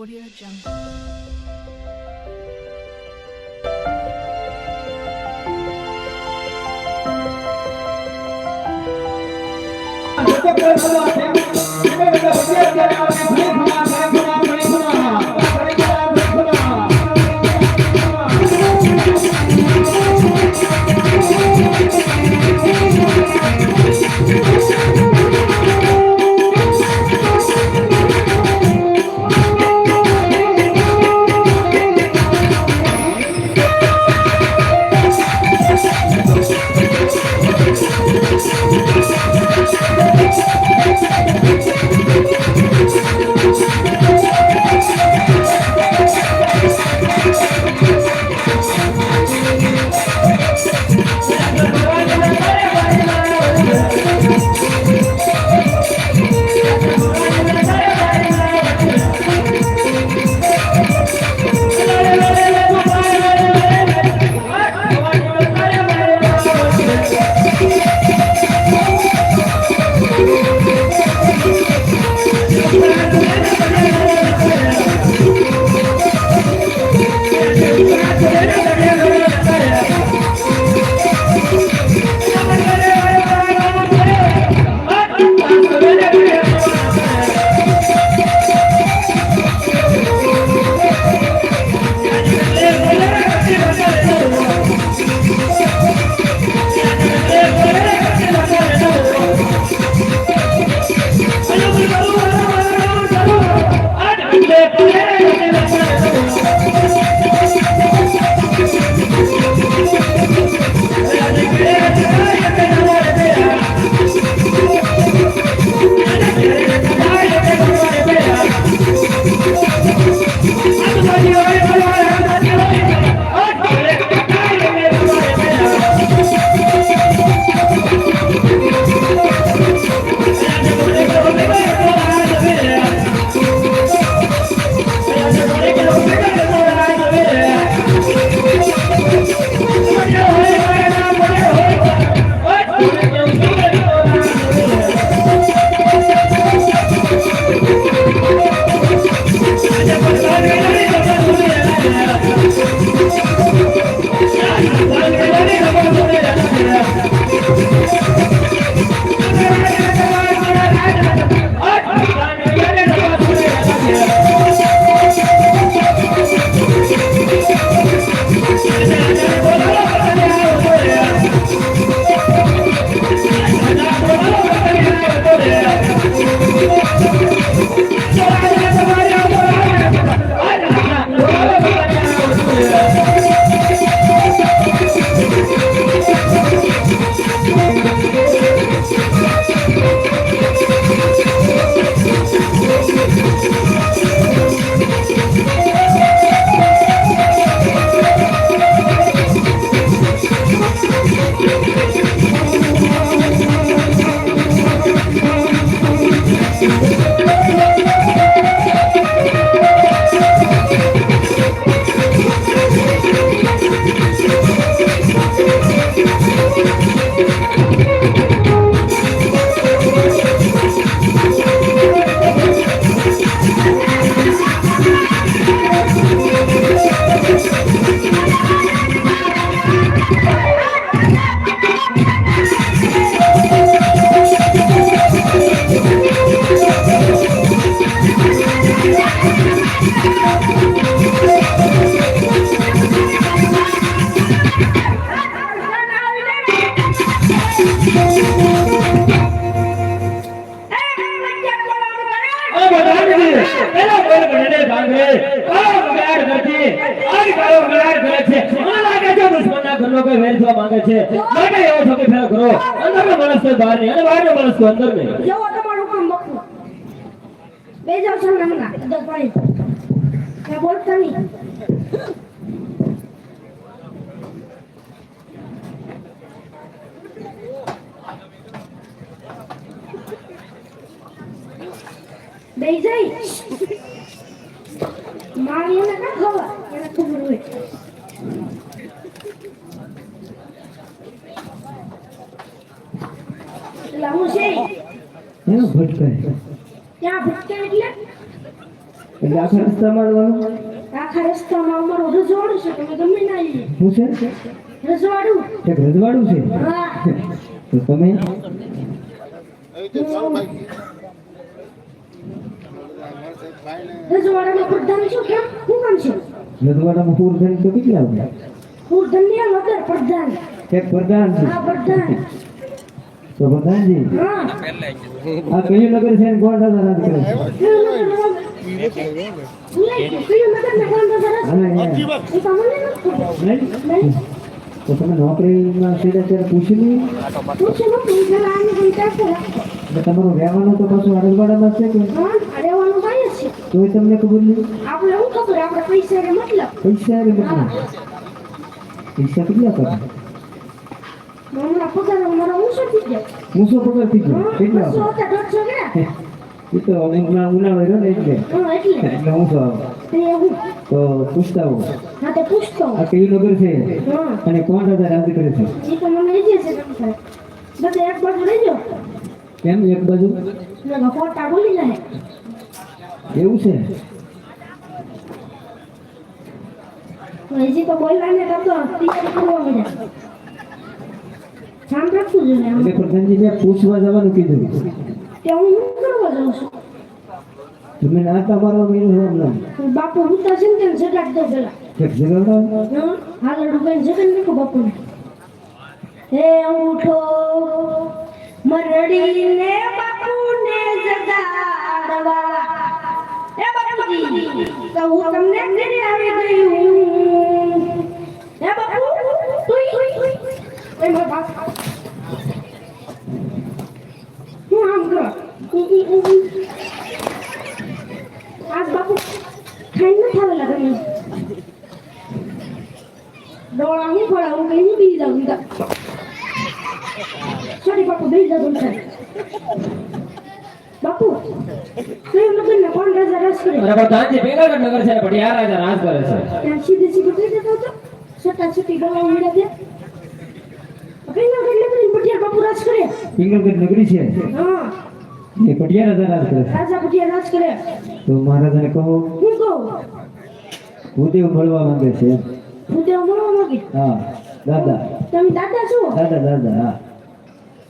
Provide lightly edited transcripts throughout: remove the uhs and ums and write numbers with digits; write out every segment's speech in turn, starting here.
Audio Jungle. ભટકાય ત્યાં ભટકાય એટલે એટલે આખા રસ્તામાં આવવાનું આખા રસ્તામાં અમારું રજવાડું છે, તમે ગમે ના આવીએ. શું છે રજવાડું. એક રજવાડું છે હા. તો તમે રજવાડાનો પ્રધાન છું કેમ? શું કામ છે? રજવાડામાં પૂર ધન તો કેટલા આવે હું ધન્ય વગર પ્રધાન. એક પ્રધાન છે હા પ્રધાન. તો પ્રધાનજી હા. આ કયું નગર છે ને કોણ રાજા રાજ કરે છે કયું નગર ને કોણ રાજા રાજ? હા એ તો અમને નથી ખબર. નહીં નહીં. તો તમે નોકરીમાં સીધા ત્યારે પૂછી નહીં પૂછે નતું, પેલા આને કંટાળ કરે. એટલે તમારું રહેવાનું તો પાછું આ રજવાડામાં છે કે હા, આ રહેવાનું કાંઈ જ છે. તોય તમને ખબર નહીં આપણે શું ખબર, આપણે પૈસા ને મતલબ. પૈસા આવે મતલબ પૈસા કેટલા કરે હમણાં પગાર અમારો ઊંચો થઈ જાય. મૂસો પગાર થઈ ગયો હા, કેટલા 200 હતા, 150 ગયા. એ તો ઉનાળો રહ્યો ને એટલે હા, એટલે. એટલે હું આવે તે એવું. તો પૂછતા હો હા, તે પૂછતો. આ કયું નગર છે હા. અને કોણ રાજા રાજ કરે છે એ તો મને લઈ જશે તમે. બધા એક બાજુ લઈ જાઓ. કેમ એક બાજુ ને ખોટા બોલી જાય. એવું છે હજી તો બોલવાને તો તૈયાર કરવા મળ્યા. ધ્યાન રાખવું જોઈએ આમ. એટલે પ્રધાનજીને પૂછવા જવાનું કીધું કે હું શું કરવા જાઉં છું? તમે નાતા મારવા મળ્યું છે એમ બાપુ ઉતા છે ને તેને જગાડી દો પેલા. એક જગાડો હા, હાલડું કઈ જગાડી નાખો બાપુને. હે ઉઠો મરડીને બાપુને જગાડવા. હે બાપુજી, તો હું તમને ઘરે આવી ગયું. હે બાપુ, તુઈ ઓય મારા બાપ. હું આમ કરો. આજ બાપુ ખાઈ ન થાવેલા તમે. ડોળા હું ફળા હું કઈ બી જાઉં તા. સોરી બાપુ બેસી જાઉં તમે. બાપુ કયું નગર ને કોણ રાજા રાજ કરે? અરે પ્રધાનજી બેંગલગઢ નગર છે ને પટિયા રાજા રાજ કરે છે. ત્યાં સીધે સીધું કહી દેતો હતો. સટા સટી ડોળા ઉમેરા દે. બેંગલગઢ નગરી પટિયા બાપુ રાજ કરે. પિંગલગઢ નગરી છે હા, એ પટિયા રાજા રાજ કરે છે રાજા પટિયા રાજ કરે. તો મહારાજાને કહો હું કહું ભૂદેવ મળવા માંગે છે ભૂદેવ મળવા માંગે. હા દાદા તમે દાદા છો? દાદા દાદા હા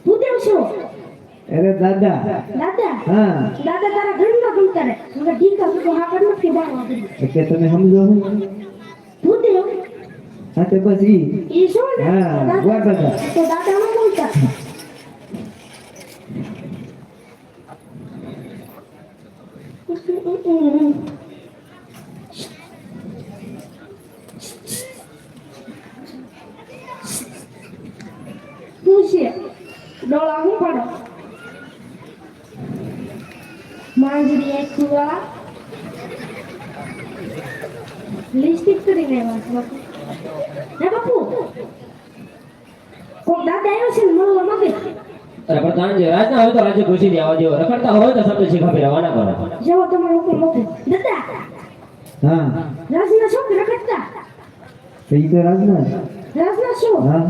ભૂદેવ છો? અરે દાદા દાદા? હા દાદા તારા ઘરમાં ગમતા રહે. હવે ઢીકા તો હા કર નથી બાવા કરી. એટલે તમે સમજો ભૂદેવ હા તે બસ ઈ ઈ શું ને? હા, વા દાદા. તો દાદા નો બોલતા. પૂછે ડોળા હું પાડો. માંજરી એક કુવા લિપસ્ટિક કરીને આવ્યા છે બાપુ. હે બાપુ, કોક દાદા આવ્યો છે ને મળવા માંગે. અરે પ્રધાનજી રાજના હોય તો રાજ્ય ઘોષી દેવા દેવો, રખડતા હોય તો શબ્દ શીખાવી રવાના કરો. જેવો તમારો હુકમ નથી. દાદા હા રાજના છો કે રખડતા? તો ઈ તો રાજના રાજના છો? હા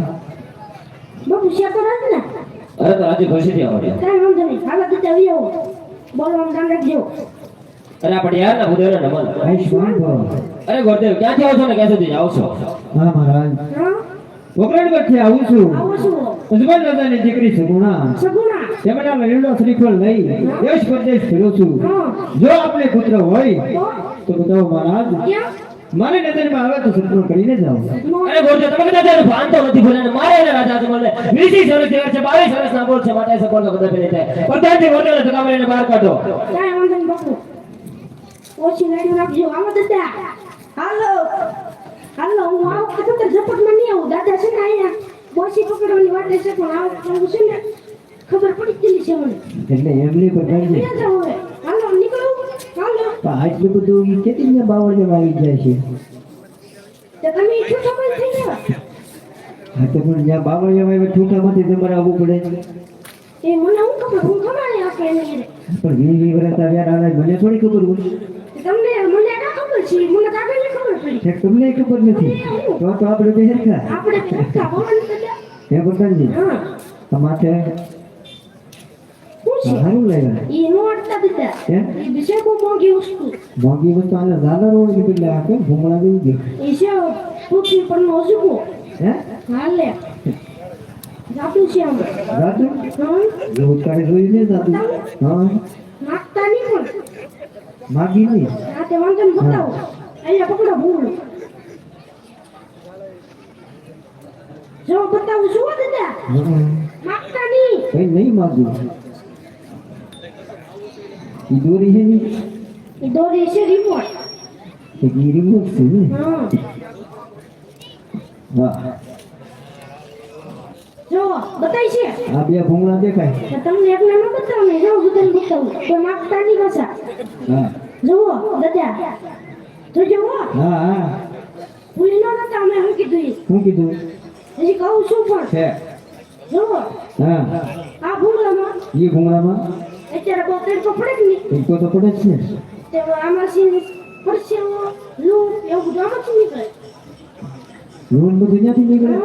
બાપુ છે તો રાજના. અરે તો રાજ્ય ઘોષી દેવા દે. કાંઈ વાંધો નહીં. હાલો દાદા આવી આવો. બોલવાનું કામ રાખજો. અરે આ પટિયા ના ભૂદેવને નમન. આયુષ્માન ભવ અરે ગોરદેવ ક્યાંથી આવો છો ને ક્યાં સુધી જાઓ છો? હા મહારાજ હા, વકરાણગઢથી આવું છું આવો છો ઉજ્જવલ રાજાની દીકરી સગુણા સગુણા. તેમના લીલો શ્રીફળ લઈ દેશ પરદેશ ફર્યો છું હા. જો આપણે પુત્ર હોય તો તો બતાવો મહારાજ ક્યાં? મારી નજરમાં આવે તો સંપૂર્ણ કરીને જાઓ અરે ગોરદેવ તમે કદાચ એનું ભાન તો નથી ભૂલ્યા ને મારે એને રાજા તમને 20 વર્ષ જેવા છે, 22 વર્ષના બોલ છે, માટે સપોર્ટ તો બધા પેલે થાય. પ્રધાનજી ગોરદેવને સગાવડીને બહાર કાઢો. કાંઈ વાંધો નહીં બાપુ. ઓછી લાઈન રાખજો. હાલો દાદા, હાલો હાલો. હું આવું કદું તો ઝપટમાં નહીં આવું. દાદા છે ને અહીંયા બોસી પકડવાની વાટે છે, પણ આવું કરવું છે ને ખબર પડી ગયેલી છે મને. એટલે એમની પ્રધાનજી ક્યાં જાવ હવે? હાલો નીકળું. હાલો પણ આટલું બધું ઈ કેટલી બાવળમાં આવી જાય છે તો તમે ઠૂઠા બંધ થઈ ગયા. હા તો પણ જ્યાં બાવળિયામાં આવે ઠૂઠામાંથી તમારે આવવું પડે એ મને હું ખબર, હું ખબર આપે એને ઘરે. પણ 20 વર્ષ આવ્યા આના મને થોડી ખબર હોય તમને મને ના ખબર છે, મને કાગળને ખબર પડી. છે તમને ખબર નથી તો આપણે બે સરખા આપણે સરખા બોલવાનું દાદા. હે પ્રધાનજી હા, આ માથે શું છે સારું લાગ્યા ઈ નો અડતા દીધા હે? ઈ વિશે બહુ મોંઘી વસ્તુ મોંઘી વસ્તુ આને ઝાલર હોય કે એટલે આ કેમ ભૂમડા જેવું છે ઈ છે પૃથ્વી પરનો અજુબો હે હાલે જાતું છે આમ જાતું હા એવું કાઢી જોઈ ને જાતું હા નાખતા નહીં પણ માગી નહીં આ તે વાંધો ને બતાવો અહીંયા પકડો ભૂલ જો બતાવું છું હો દાદા નાખતા નહીં કઈ નહીં માગું ઈ દોરી છે ને એ દોરી છે રિમોટ એ રિમોટ છે ને હા વાહ જો બતાય છે આ બે ભૂંગળા દેખાય તો તમને એકને ન બતાવું ને જો બધાને બતાવું તો નાખતા નહીં પાછા હા જુઓ દાદા જોજો હો હા હા ભૂલી ન નતા અમે હું કીધું ઈ. શું કીધું હજી કહું છું પણ છે જુઓ હા આ ભૂંગળામાં એ ભૂંગળામાં અત્યારે બહુ તડકો પડે કે નહીં એક તો પડે જ છે તે આમાંથી પરસેવો લૂ એવું બધું આમાંથી નીકળે લોન બધું ત્યાંથી નીકળે હા,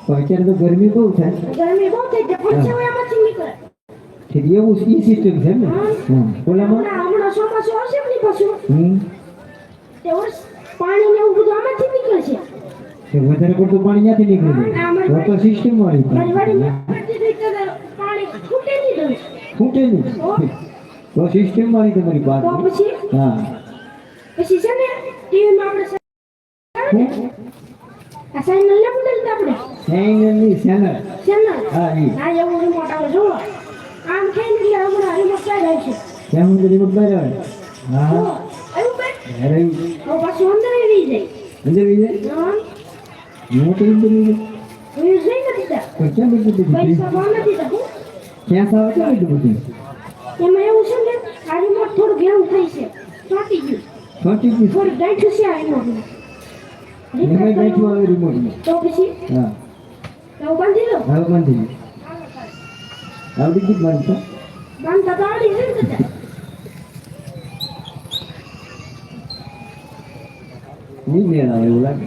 પણ અત્યારે તો ગરમી બહુ થાય ગરમી બહુ થઈ જાય પરસેવો એમાંથી નીકળે ઠીક એવું ઈ સિસ્ટમ છે ને હા ઓલામાં હમણાં ચોમાસું આવશે કે નહીં પાછું તે વર્ષ પાણી ને એવું બધું આમાંથી નીકળે છે તે વધારે પડતું પાણી ત્યાંથી નીકળે છે તો સિસ્ટમ મારી વાળી વાડીમાં કરતી રહી તો પાણી ખૂટે નહીં દઉં ખૂટે નહીં તો સિસ્ટમ વાળી તમારી તો પાસે પછી હા પછી છે ને ટીવીમાં આપણે આ ચેનલ ને બદલતા આપણે નહીં ચેનલ ચેનલ હા ઈ આ એવું રિમોટ આવે જુઓ આમ થઈને એટલે હમણાં રિમોટ ક્યાં જાય છે ત્યાં હું રિમોટ બહાર આવે હા જુઓ એવું કઈ અરે હવે પાછું અંદર આવી જાય અંદર વી જાય હા મોટો અંદર વી જાય હું જઈ નથી તા તો ક્યાં બધું બધું પૈસા બહુ નથી તા ક્યાં સાવ ક્યાં બધું બધું એમાં એવું છે ને આ રિમોટ થોડું ઘેરું થઈ છે ચોંટી ગયું છોટી ગઈ થોડું ગાંઠું છે આ રિમોટમાં નિમે બેઠું આવે રિમોટમાં તો પછી હા એવું બાંધી લો હવે બાંધી લે આવડી ગઈ મારી તો બાંધતા તો આવડી છે ને બધા નહીં મેળ આવે એવું લાગે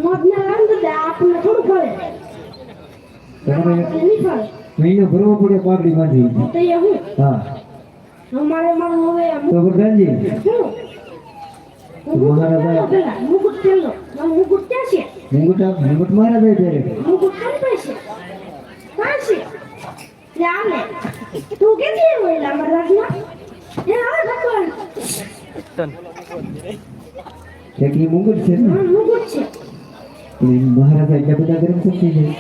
મોજના રાંધતા આપણને થોડું ફળે તમારે નહીં ફળે મહિનો ભરવો પડે પાઘડી બાંધી તો એ હું હા અમારે મારું હવે તો પ્રધાનજી મુકુટ પેલો મુકુટ ક્યાં છે મુંગટ મારા જાય ત્યારે મુકુટ કોની પાસે પાસે ચાલે તું કેટલી હોય લાંબા રાજમાં એ હવે ભગવાન એક ઈ મુંગટ છે ને મુકુટ છે એ મહારાજા એટલા બધા ગરમ થઈ જાય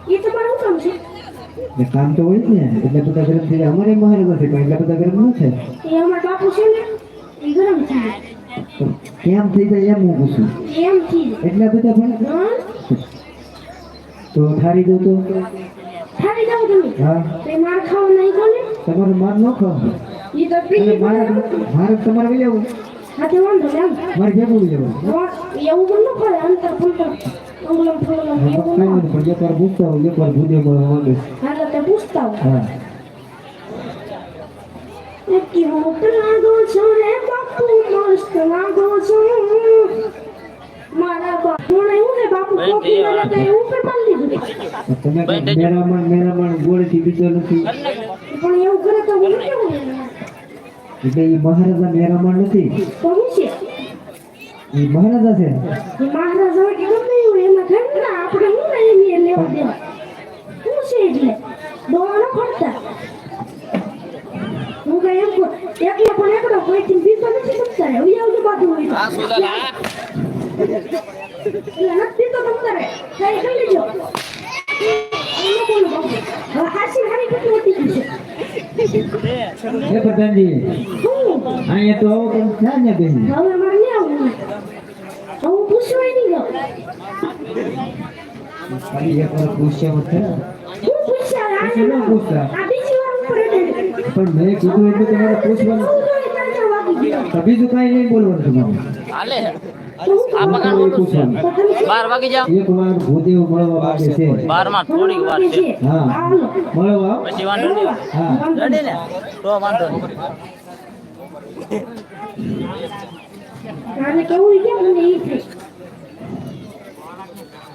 એ તમારું કામ છે એટલે કામ તો હોય જ ને એટલા બધા ગરમ થઈ જાય અમારે મહારાજા છે પણ એટલા બધા ગરમ ન થાય એ અમારા બાપુ છે ને એ ગરમ થાય તો કેમ થઈ જાય એમ હું પૂછું એમ થી એટલા બધા પણ તો ઠારી દઉં તો થાળી જાવ તમે હા તે માર ખાવા નહીં કોને તમારે માર ન ખાવ એ તો પી મારે તમારે વહી આવું હાથે વાંધો ને એમ મારે ક્યાં બોલી જવું એવું પણ ન પડે અંતર ફૂલતર અંગલમ ફૂલમ એવું કઈ ન નથી પણ એકવાર પૂછતા હોય એકવાર ભૂદે મળવા માંગે હાલે તે પૂછતા હોય હા કેવો લાગો છો રે બાપુ મસ્ત લાગો છો મારા બાપુ ને હું ને બાપુ કોકી મને તો એવું પર મારી લીધું તમે મેરામણ ગોળથી બીજો નથી પણ એવું કરે તો હું કેવું એટલે એ મહારાજા મેરામણ નથી તો હું છે એ મહારાજા છે એ મહારાજા કે ગમે એવું એના ઘરના આપણે હું ને એની લેવા દેવા શું છે એટલે દોવાનો ખર્ચા હું કઈ એમ કહું એકલા પણ એકલો કોઈથી બીજો નથી શકતા હવે આવજો બાજુ હોય તો. એટલે નથી તો તમારે કઈ કરી લેજો એનો કોણ બાપુ હવે હાસી હારી કેટલી વધી ગઈ છે એ પ્રધાનજી હું અહીંયા તો આવો કેમ ક્યાં ને બેન હવે અમારે નહીં આવવું હવે હું પૂછવાય નહીં ગયો ખાલી એકવાર પૂછ્યા હોત ખરા. હું પૂછ્યા આ શું પૂછતા? આ બીજી વાર ઉપર એટલે પણ મેં કીધું એટલે તમારે પૂછવાનું વાગી ગયો તો બીજું કાંઈ નહીં બોલવાનું તમારે હાલે તો હું આ તમારે પગાર એ પૂછવાનું તો તમે 12 વાગી જાવ એક વાર ભૂદેવ મળવા માંગે છે 12 માં થોડીક વાર છે હા મળવા આવો. પછી વાંધો નહીં હા રેડી ને તો વાંધો નહીં આને કેવું કે મને ઈ થઈ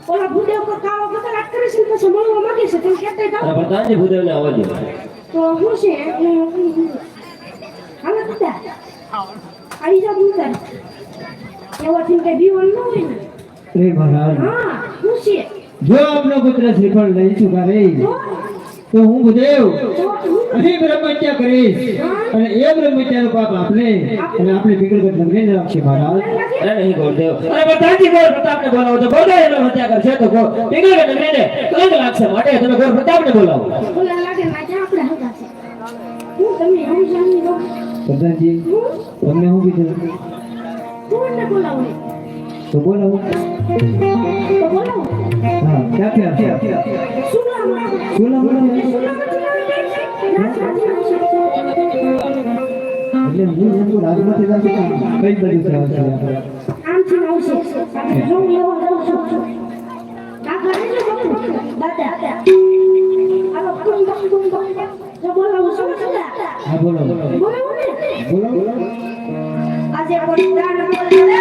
ઓલા ભૂદેવ કો કાળો બકરા કરે છે ને પછી મળવા માંગે છે તમે કહેતા જાઓ પ્રધાનજી ભૂદેવને આવવા દો તો હું છે હાલો તું આવી જાવ હું એવાથી કઈ બીવાનું ન હોય ને રે મહારાજ હા હું છે જો આપનો પુત્ર શ્રીફળ લઈ ચુકા રે તો હું ભૂદેવ અહીં બ્રહ્મહત્યા કરીશ અને એ બ્રહ્મહત્યાનું પાપ આપને અને આપણે પીગળગઢ નગરીને રાખશે મહારાજ અરે નહીં ગોરદેવ અરે પ્રધાનજી ગોર પ્રતાપને બોલાવો તો ગોરદેવ એનો હત્યા કરશે તો પીગળગઢ નગરીને કલંક લાગશે માટે તમે ગોર પ્રતાપને બોલાવો બોલા લાગે ના કે આપણે હગા છે હું તમને હરીશાની નો પ્રધાનજી તમને હું કીધું કોણને બોલાવો તો બોલાવો તો બોલાવો હા ક્યાંથી આવશે સુલા બોલા બોલા એટલે હું એમ રાજમાંથી જાઉં છું કઈ બાજુ આવશે આપણે આમથી આવશે હું લેવા જાઉં છું આ ઘરે જો દાદા આલો કુંગ જો બોલાવો શું દાદા હા બોલો બોલાવો ને બોલો આજે કોઈ દાન બોલે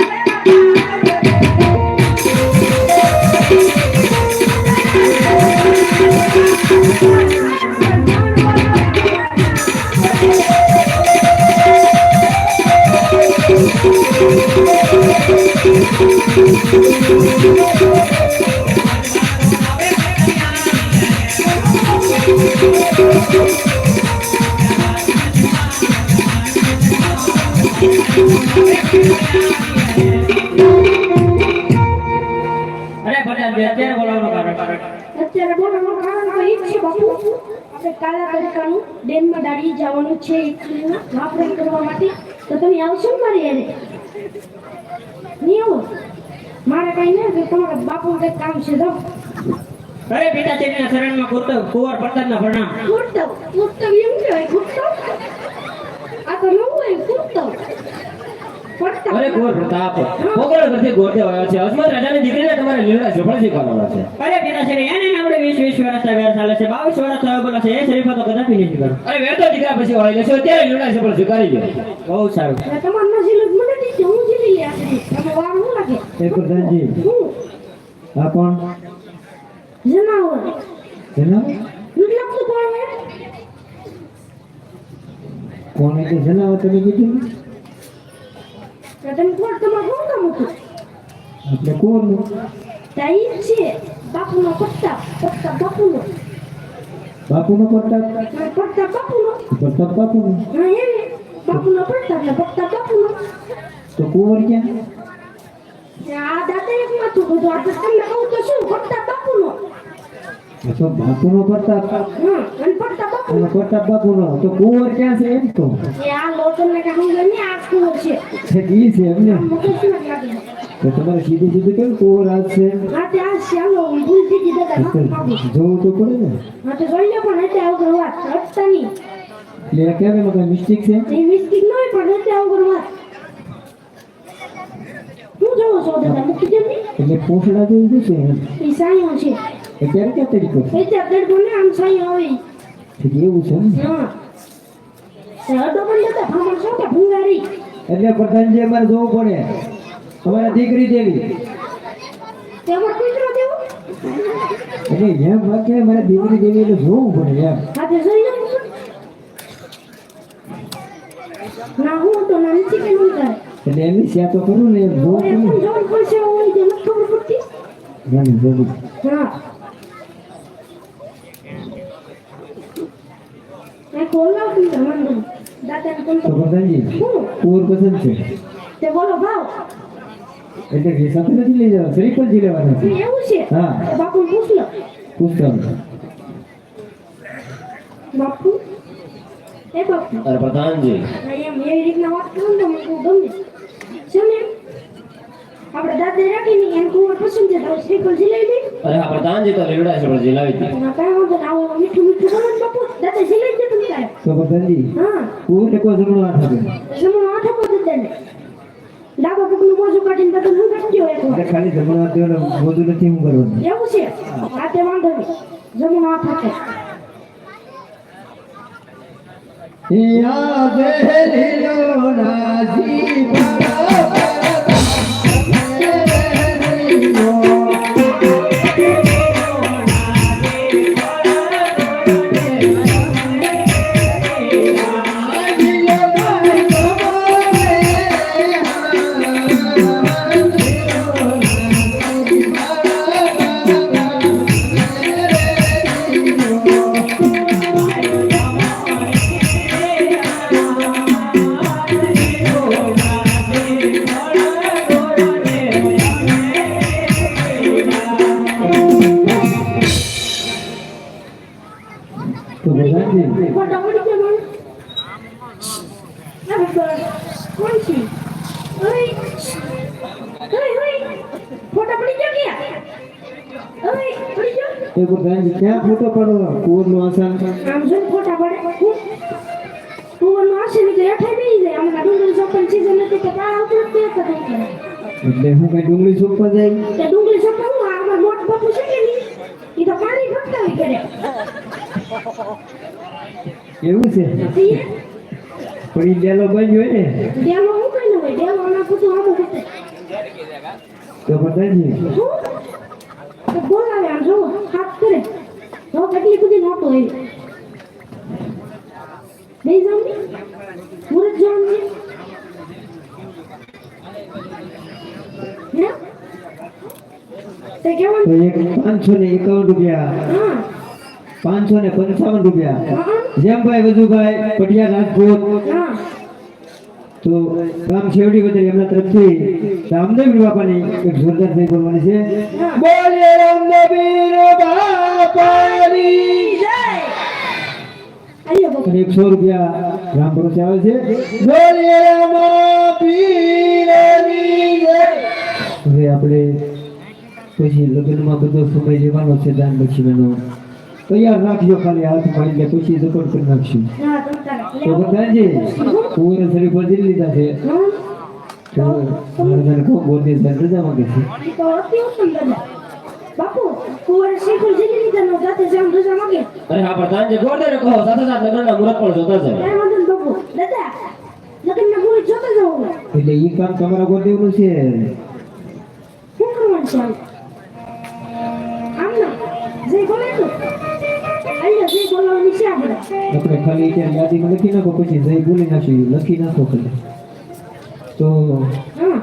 અરે પ્રધાનજી અત્યારે બોલાવવાનું કારણ અત્યારે બોલવાનું કારણ તો એ જ છે બાપુ આપણે કાલા તડકાનું ડેમમાં દાડી જવાનું છે એકચુઅલી વાપરણ કરવા માટે તો તમે આવશો ને મારી યારે નહીં આવો મારે કઈ નહીં તમારા બાપુ કંઈક કામ છે તો અરે પિતાજીના શરણમાં કુંવર પ્રતાપના પ્રણામ કૂટતો કૂટતો એમ કહેવાય કૂટતો આ તો નવું હોય કૂટતો પડતા અરે કુંવર પ્રતાપ પોકળ કરતી ગોરદેવ આવ્યા છે અજમત રાજાની દીકરીને તમારે લીલા સફળ શીખવાડવાના છે અરે પિતાશ્રી એને આપણે 20 વર્ષના વેર ચાલે છે 22 વર્ષ થયો બોલે છે એ શરીફા તો કદાપી નથી કરો અરે વેર તો દીકરા પછી વાળી લેશો ત્યારે લીલા સફળ સ્વીકારી ગયો બહુ સારું એટલે તમારા નજીક મને દીધી હું જીલી લે આખી તમે વાર હું લાગે એ પ્રધાનજી હું આ કોણ જનાવર જનાવ મતલબ તો કોણ હોય કોણ એટલે જનાવ તમે કીધું તો તમે કોણ તમારું શું કામ હતું એટલે કોણ તાઈ છે બાપુનો પત્તા બાપુનો બાપુનો પ્રતાપ પત્તા બાપુનો પ્રતાપ બાપુનો હા એ બાપુનો પત્તા એટલે પત્તા બાપુનો તો કુંવર ક્યાં આ દાદા એક માથું બધું આપણે તમને કહું તો શું પત્તા બાપુનો તો બાપુનો પ્રતાપ હા અને પત્તા બાપુનો અને પ્રતાપ બાપુનો તો કુંવર ક્યાં છે એમ તો એ આ લોટને કે હું ગમે આ કુવો છે ઈ છે એમને મુકે શું લાગે તો તમારે સીધું સીધું કેમ કુંવર આવશે હા તે આ ચાલો ભૂલથી જ દાદા બાપુ જોવું તો પડે ને હા તો જોઈ લો પણ એટલે આવું વાત હટતા નહીં એટલે આ કેમ એમાં કઈ મિસ્ટેક છે એ મિસ્ટેક ન હોય પણ એટલે આવું વાત હું જોઉં છું દાદા મૂકી દે ને એટલે પોસડા જેવું જશે એ સાયો છે અત્યારે ક્યાં તરીકો એ ત્યાં બોલે આમ સાયો આવે એવું છે ને હા તે હડો પણ દાદા ફામણ છો કે ભૂંગારી એટલે પ્રધાનજી અમારે જોવું પડે અમારા દીકરી જેવી તેમાં કૂતરો દેવો એટલે એમ વાક્ય મારા દીકરી જેવી એટલે જોવું પડે એમ હા તે જોઈ લો ના હું તો ના નથી કે નહીં કરે એટલે એમની સ્યા તો કરું ને એમ જોવું એ પડે પણ જોવું પડશે હોય તે નથી ખબર પડતી ના જોવું હા એ કોલા કી તમને દાદા ને તો પ્રધાનજી કુંવર પસંદ છે તે બોલો ભાવ એટલે કે સાથે નથી લઈ જવા શ્રીફળજી લેવાના છે એવું છે હા. બાપુ પૂછ લો પૂછતા બાપુ એ બાપુ અરે પ્રધાનજી આ એમ એવી રીતના વાત કરું ને તો મને બહુ ગમે છે ને આપણે દાદા રાખીને એને કુંવર પસંદ છે તો શ્રીફળજી લઈ લે અરે આ પ્રધાનજી તો લીલા સફળ જીલાવી હતી ના કાંઈ વાંધો નહીં. આવો મીઠું મીઠું બોલો ને બાપુ દાદા સિલાઈ દે તમે તારે તો પ્રધાનજી હા કુંવર કોઈ જમણો હાથ આપે જમણો હાથ આપો દાદાને ડાબા પગનું મોજું કાઢીને દાદા હું કાઢી દો એટલે એક ખાલી જમણો હાથ દેવાનો મોઢું નથી હું કરવાનું એવું છે આ તે વાંધો નહીં જમણો હાથ આપો યા બેલીલો રાજી એ પ્રધાનજી ક્યાં ફોટો પડો કુંવરનો આસાન આમ જો ફોટા પડે તું આશે ને કે અઠાઈ બેહી જાય આમના ડુંગળી ચોપન સીઝન નથી તો પાર આવતું જ તે કદમ કરે એટલે હું કઈ ડુંગળી સોપવા જાય તે ડુંગળી ચોપન હું આમાં મોટ બાપુ છે કે નહીં ઈ તો પાણી ભટકાવી કરે એવું છે પણ ઈ ડેલો બંધ હોય ને ડેલો હું કઈ ન હોય ડેલો આના બધું આમું કરે તો પ્રધાનજી તો બોલાવે આમ જો હાથ કરે તો કેટલી બધી નોટો હોય બે જાવ ને મુરત જાવ ને હે તે કેવું તો એક 551 રૂપિયા હા 555 રૂપિયા હા જેમભાઈ વજુભાઈ પટિયા રાજકોટ હા તો ગામ છેવડી બધી એમના તરફથી રામદેવ બાપાની એક જોરદાર થઈ બોલવાની છે બોલે રામદેવ બાપાની જય અરે બાપુ અને 100 રૂપિયા રામ ભરોસે આવે છે બોલે રામ પીરની જય હવે આપણે પછી લગ્નમાં બધો સમય લેવાનો છે દાન દક્ષિણાનો તૈયાર રાખજો ખાલી હાથ મારી લે પછી સપોર્ટ કરી નાખશું ના તમ તારે તો બધાજી કુંવર શરીફ પર લીધા છે તો મારા કોણ બોલતી રજા માંગે છે તો અતિ ઉત્તમ દાદા બાપુ કુંવર શેખર જીની લીધાનો જાતે જામ રજા માંગે અરે હા પ્રધાનજી ગોળદેવ કહો સાથે સાથે લગ્નના મુહૂર્ત પણ જોતા છે એ મદન બાપુ દાદા લગ્નના મુહૂર્ત જોતા જાવ એટલે ઈ કામ તમારા ગોદેવનું છે શું કરવાનું છે આમ ના જે બોલે તો અહીંયા જે બોલવાની છે આપણે આપણે ખાલી ત્યાં યાદીમાં લખી નાખો પછી જઈ બોલી નાખી લખી નાખો ખાલી તો હા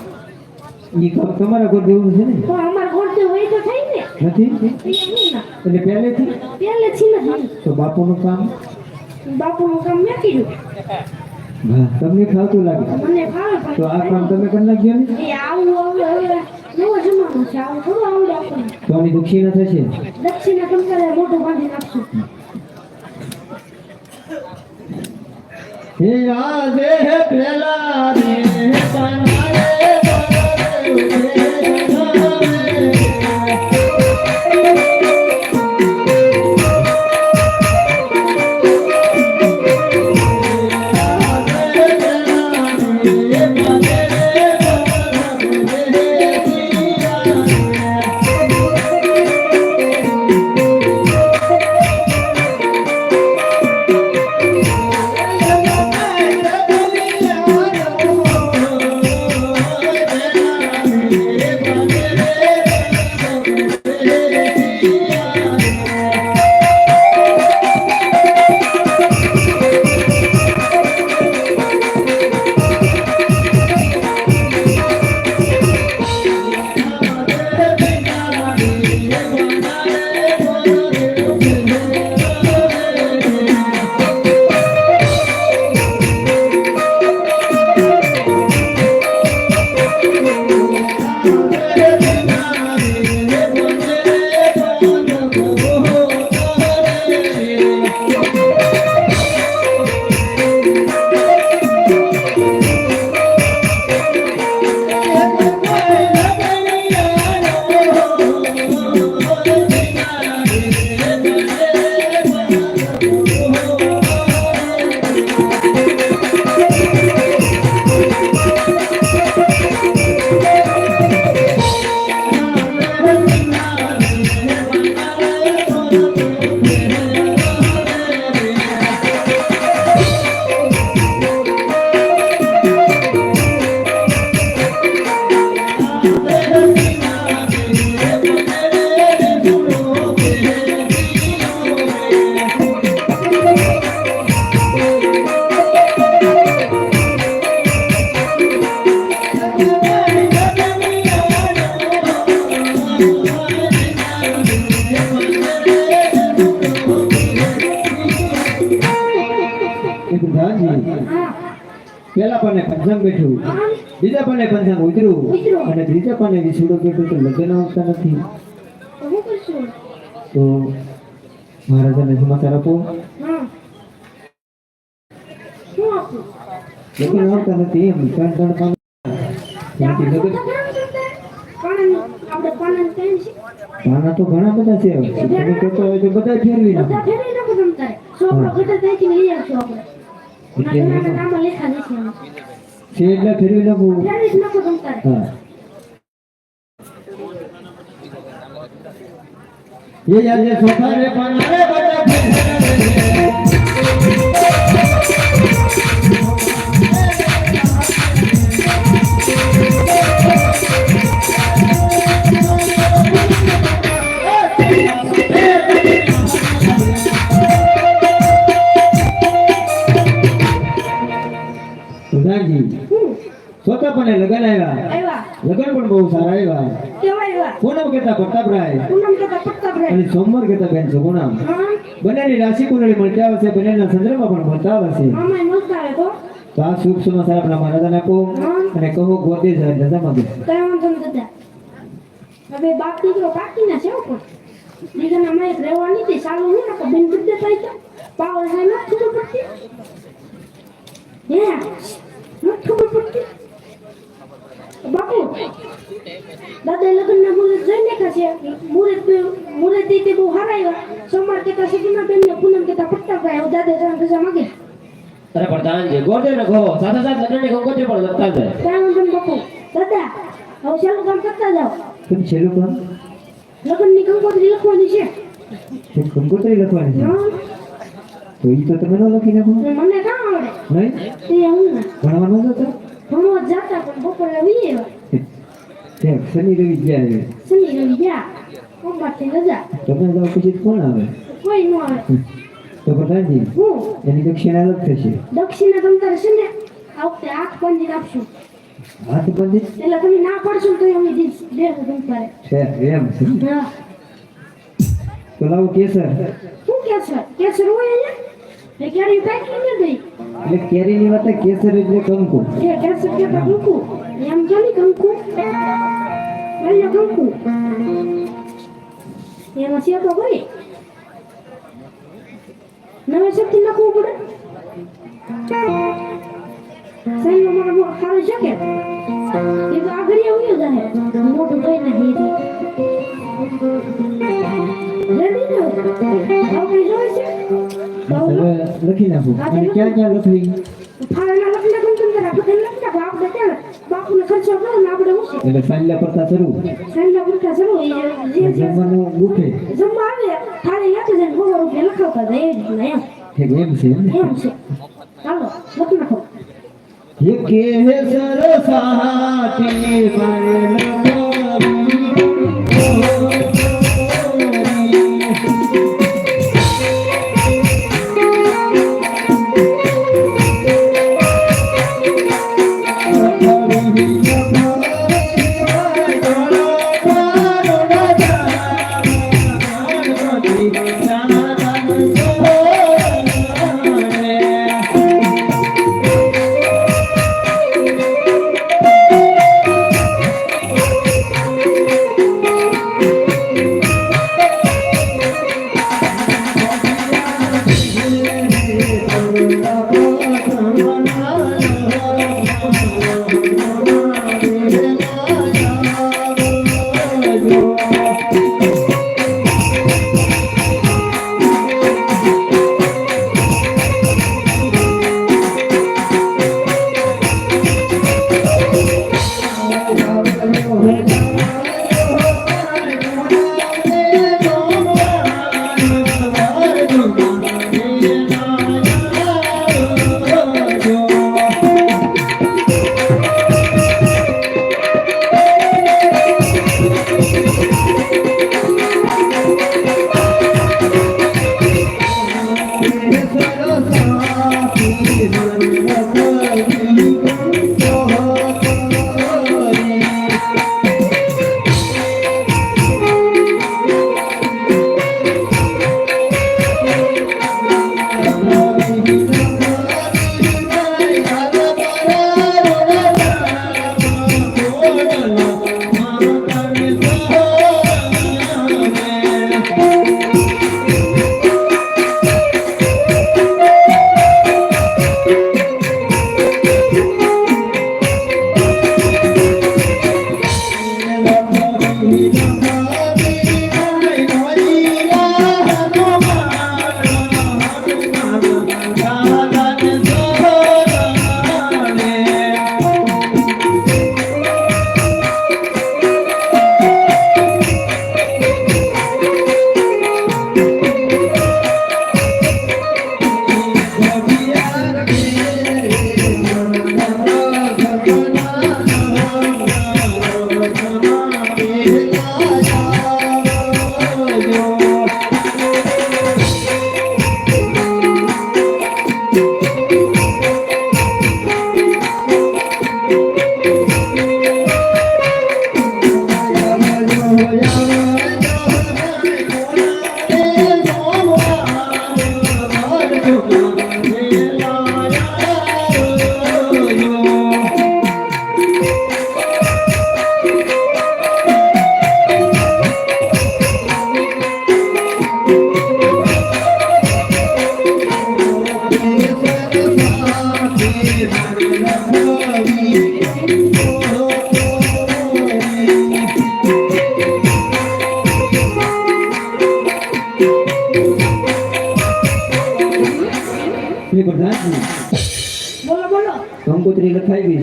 ઈ કામ તમારા ગોદેવનું છે ને તો અમાર ગોળતે હોય તો થઈ ને નથી એ નહીં ના એટલે પહેલેથી પહેલેથી નથી તો બાપુનું કામ બાપુનું કામ મેં કીધું હા તમને ફાવતું લાગે મને ફાવે તો પણ આ કામ તમે કરી નાખજો ને એ આવું હવે નવો જમાનો છે આવું થોડું આવડે આપણને તો આની દક્ષિણા થશે દક્ષિણા કંકારે મોટું બાંધી નાખશું હે આજે પેલા રે તમારે પેલા પાને પંચાંગ બેઠું બીજા પાને પંચાંગ ઉતર્યું અને ત્રીજા પાને વિસુડો બેઠું તો લગ્ન આવતા નથી હું કરશું તો મહારાજાને સમાચાર આપો હા શું આપું લગ્ન આવતા નથી એમ ત્રણ ત્રણ પાને ત્યાંથી લગ્ન આપણે પાનન કેમ છે આના તો ઘણા બધા છે તમે કહેતો હોય તો બધા ફેરવી નાખો બધા ફેરવી નાખો તમ તારે છોકરો ઘટે થાય કે લઈ આવશો આપણે એટલે નામ લેખા નથી આમાં. છે એટલે ફેરવી નાખો ફેરવી જ નાખો તમ તારે હા ये यार ये सोफा रे पाना रे बड़ा સુધાજી સોતા પણ લગન આવ્યા આવ્યા લગન પણ બહુ સારા આવ્યા કેવા આવ્યા પૂનમ કહેતા પ્રતાપરાય પૂનમ કેતા પટ્ટા અને સોમવાર કહેતા બેન સગુણા હા બંનેની રાશિ કુંડળી મળતા આવશે બંનેના ચંદ્રમાં પણ મળતા આવશે મામા મળતા આવે તો તો આ શુભ સમાચાર આપણા મહારાજાને આપો અને કહો ગોતે જાય રજા માંગે કઈ વાંધો નથી દાદા હવે બાપ દીકરો બાકી ના છે હો પણ દીકરાના અમે રહેવાની હતી સારું નહીં ને બેન બુદ્ધ થાય તો પાવર છે ના ખબર પડતી હે નથી ખબર પડતી બાપુ દાદા લગ્નના મુહૂર્ત જોઈને કા છે મુહૂર્ત તે બહુ સારા આવ્યા સોમવાર કેતા સગીના બેન ને પૂનમ કેતા પટ્ટા ગયા દાદા જરા રજા માંગે અરે પ્રધાનજી ગોતે ને કહો સાથે સાથે લગ્નની કંકોત્રી પણ લખતા જાય ત્યાં વાંધો નહીં બાપુ દાદા હવે ચાલુ કામ કરતા જાઓ કેમ છેલ્લું કામ લગ્નની કંકોત્રી લખવાની છે તે કંકોત્રી લખવાની છે હા તો ઈ તો તમે ન લખી નાખો મને કાં આવડે નહીં તે હું ના ભણવાનું જતો ભણવા જાતા પણ બપોરે વીએ તે શનિ રવિ ગયા શનિ રવિ ગયા સોમવારથી રજા તમે જાઓ પછી કોણ આવે કોઈ ન આવે તો પ્રધાનજી હું એની દક્ષિણા અલગ થશે દક્ષિણા તમ તારે છે ને આ વખતે 8 પંજીર આપશું હાથ બંધી એટલે તમે ના પાડશો ને તો અમે દેશું તમ તારે છે એમ છે હા તો લાવો કેસર શું કેસર હોય અહીંયા એ ક્યારે પેકિંગ ન દઈ એટલે કેરીની વાત કેસર એટલે કંકુ એ કેસર કે કંકુ એમ જો ની કંકુ અહીંયા કંકુ એમાં છે તો ભાઈ નવે શક્તિ નાખવું પડે સાહેબ અમારા ખારું છે કે એ તો આગળ એવું જાય મોટું જોઈ નાખી રેડી ને આપણે જોઈએ છે હવે લખી નાખું અને ક્યાં ક્યાં લખવી ફાળના લખના કોણ તમને આપણે લખતા આપણે ત્યાં બાપુને ખર્ચો કરો ને આપણે હું છે એટલે સાંજલા પડતા શરૂ સાંજના પૂરતા જરૂર જે જમવાનું બુફે જમવા આવે થાળી લેતા જઈને ખબર રૂપિયા લખાવતા જાય એ રીતના એમ એમ છે એમ ને? એમ છે ચાલો લખી નાખો ये केसर साथी मारे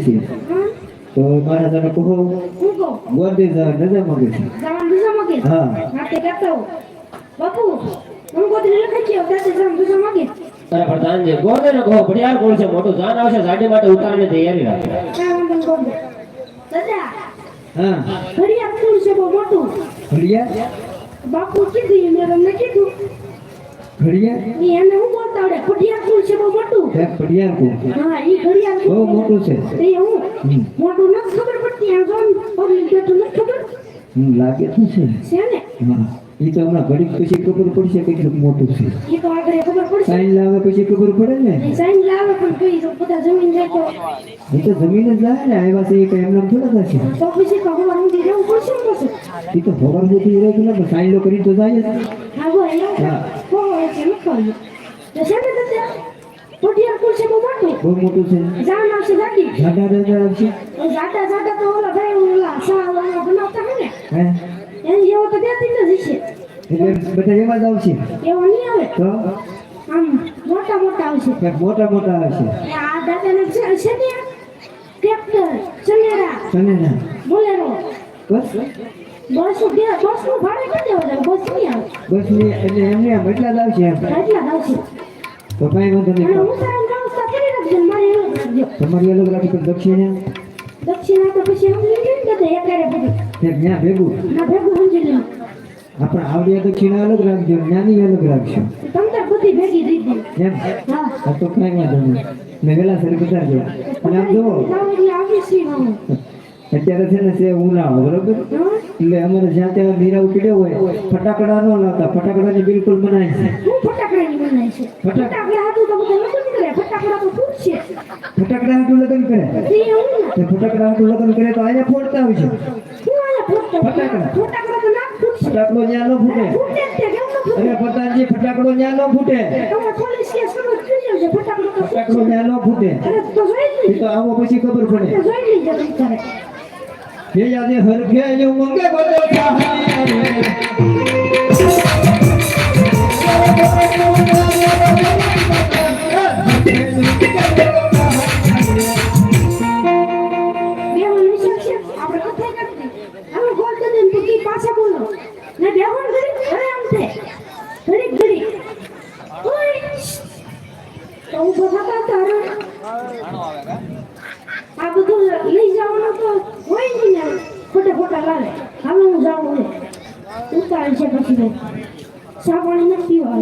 છે હા તો મારા તને કહો હું કહું ગોદરેજ રજા માંગે છે જવાનું બીજા માંગે હા. હા તે કહેતા હો બાપુ હું ગોદરી લખાઈ છે દાદા જવાનું બીજા માંગે અરે પ્રધાનજી ગોરને કહો ઘડિયાળ કોણ છે મોટું જાન આવશે ગાડી માટે ઉતારવાની તૈયારી રાખો કાંઈ વાંધો નહીં ગોદરે દાદા હા ઘડિયાળ કેવું છે બહુ મોટું ઘડિયાળ બાપુ કીધું મેં તમને કીધું ઘડિયાળ ઈ એને હું બોલતા આવડે ઘડિયાળ કેવું છે બહુ મોટું ત્યાં ઘડિયાળ કહું હા ઈ ઘડિયાળ બહુ મોટું છે તે હું મોટું નથી ખબર પડતી આ જોન પબ્લિક બેઠું નથી ખબર લાગે તો છે છે ને હા એ તો હમણાં ઘડીક પછી ખબર પડશે કેટલું મોટું છે ઈ તો આગળ ખબર પડશે સાઈન લાવે પછી ખબર પડે ને ઈ સાઈન લાવે પણ કઈ તો બધા જમીન જાય તો એ તો જમીન જ જાય ને આવ્યા છે એ કઈ એમને થોડા થશે તો પછી તો હવા ઊંધી રહેવું પડશે ને પછી એ તો ભગવાન બધી રહે કે ના સાઈન લો કરી તો જાય જ હા ગો એવું હા. હો એ છે ન કર્યું તો છે ને દાદા ઘડિયાળ કેવું છે બહુ મોટું બહુ મોટું છે જાન આવશે ગાડી જાડા જાડા આવશે જાતા જાતા તો ઓલા ભાઈ ઓલા સા ઓલા બનાવતા હે ને હે એની જેવો તો દેતી જ હશે એટલે બધા એવા જ આવશે એવો નહીં આવે તો આમ મોટા મોટા આવશે કંઈક મોટા મોટા આવશે આ દાદાને છે ને ટ્રેક્ટર ચનેરા તને ના બોલેરો બસ બસ નું ભાડે કરી દેવા જાય બસ નહીં આવે બસ ની એટલે એમને આમ એટલા જ આવશે એમ એટલા જ આવશે તો કઈ વાંધો અને નહીં હું તારા વ્યવસ્થા કરી રાખજો ને મારે એવું જ રાખજો તમારી અલગ રાખી પણ દક્ષિણ દક્ષિણા તો પછી સમજી લઈને બધે એકારે બધું ત્યાં ભેગું ના ભેગું સમજી લઈને આપણે આવડિયા દક્ષિણા અલગ રાખજો જ્ઞાની અલગ રાખશો તમ તાર બધી ભેગી થઈ ગઈ એમ હા આ તો કઈ વાંધો નહીં મેં વેલા સર બતાવજો અને આમ જુઓ એટલે આવી છીએ હું અત્યારે છે ને છે ઉનાળો બરોબર એટલે અમારે જ્યાં ત્યાં નીરા ઉકળ્યો હોય ફટાકડા ન લાવતા ફટાકડાની બિલકુલ મનાય છે હું ફટાકડાની બનાવી છે ફટાકડા હતું તો બધા લગ્ન કરે ફટાકડા તો ખૂબ છે ફટાકડા હાટું લગ્ન કરે તે એવું ને તે ફટાકડા હાટું લગ્ન કરે તો અહીંયા ફોડતા હોય છે હું આયા ફોટો ફટાકડા. ફટાકડા તો ના ફૂટશે ફટાકડો ત્યાં ન ફૂટે ફૂટે જ તે કેમ ન ફૂટે અરે પ્રધાનજી ફટાકડો ત્યાં ન ફૂટે તમે પોલીસ કેસ કરો થઈ જશે ફટાકડો તો ફટાકડો ત્યાં ન ફૂટે અરે તો જોઈ એ લીધું તો આવો પછી ખબર પડે જોઈ લીધું તમે તારે જે યાદે હરખે જો મંગે બોલો બેહવાનું વિચાર છે આપણે કથા કરતી હવે ગોળ દે ને તું પાછા બોલો ને બેહવાનું ઘડી અરે આમ છે ઘડી ઓય તો ઉભો થતા તારે આ બધું લઈ જવાનું તો હોય નહીં ને ખોટા લાવે હવે હું જાઉં ને ઉતાર છે પછી સાબણી નથી પીવા